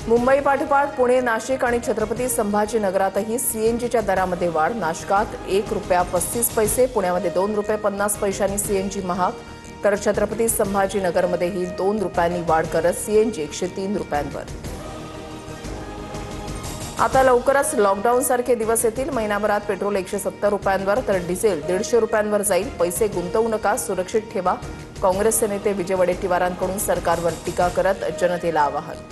मुंबई पाठोपाठ पुणे, नाशिक आणि छत्रपती संभाजीनगरातही सीएनजीच्या दरामध्ये वाढ। नाशिकात ₹1.35, पुण्यामध्ये ₹2.50 सीएनजी महाग, तर छत्रपती संभाजीनगरमध्येही ₹2 वाढ करत सीएनजी ₹103वर। आता लवकरच लॉकडाऊनसारखे दिवस येतील। महिनाभरात पेट्रोल ₹170वर तर डिझेल ₹150वर जाईल। पैसे गुंतवू नका, सुरक्षित ठेवा। काँग्रेसचे नेते विजय वडेट्टीवारांकडून सरकारवर टीका करत जनतेला आवाहन।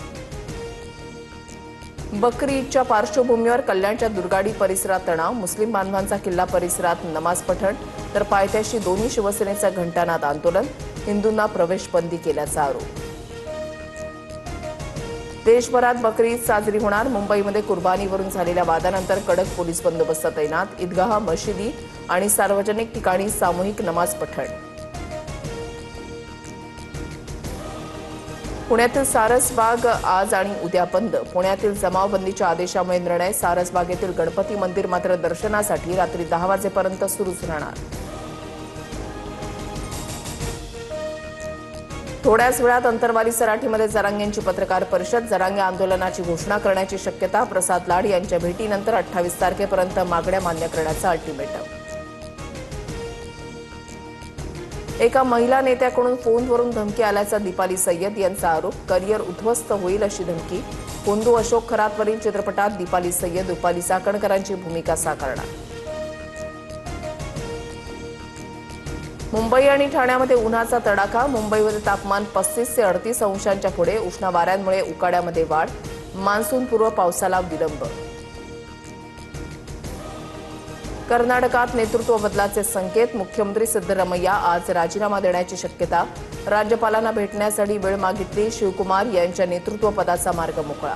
बकरी ईदच्या पार्श्वभूमीवर कल्याणच्या दुर्गाडी परिसरात तणाव। मुस्लिम बांधवांचा किल्ला परिसरात नमाज पठण, तर पायथ्याशी दोन्ही शिवसेनेचा घंटानाद आंदोलन। हिंदूंना प्रवेशबंदी केल्याचा आरोप। देशभरात बकरी ईद साजरी होणार। मुंबईमध्ये कुर्बानीवरून झालेल्या वादानंतर कडक पोलीस बंदोबस्त तैनात। ईदगाह, मशिदी आणि सार्वजनिक ठिकाणी सामूहिक नमाज पठण। पुण्यातील सारसबाग आज आणि उद्या बंद। पुण्यातील जमावबंदीच्या आदेशामुळे निर्णय। सारसबागेतील गणपती मंदिर मात्र दर्शनासाठी रात्री 10 वाजेपर्यंत सुरूच राहणार। थोड्याच वेळात अंतरवाली सराठीमध्ये जरांगेंची पत्रकार परिषद। जरांगे आंदोलनाची घोषणा करण्याची शक्यता। प्रसाद लाड यांच्या भेटीनंतर 28 तारखेपर्यंत मागण्या मान्य करण्याचा अल्टिमेटम। एका महिला नेत्याकडून फोनवरून धमकी आल्याचा दीपाली सय्यद यांचा आरोप। करिअर उद्ध्वस्त होईल अशी धमकी। होंदू अशोक खरातवरील चित्रपटात दीपाली सय्यद रुपाली चाकणकरांची भूमिका साकारणार। मुंबई आणि ठाण्यामध्ये उन्हाचा तडाखा। मुंबईमध्ये तापमान 35 ते 38 अंशांच्या पुढे। उष्ण वाऱ्यांमुळे उकाड्यामध्ये वाढ। मान्सूनपूर्व पावसाला विलंब। कर्नाटकात नेतृत्व बदलाचे संकेत। मुख्यमंत्री सिद्धरामय्या आज राजीनामा देण्याची शक्यता। राज्यपालांना भेटण्यासाठी वेळ मागितली। शिवकुमार यांच्या नेतृत्वपदाचा मार्ग मोकळा।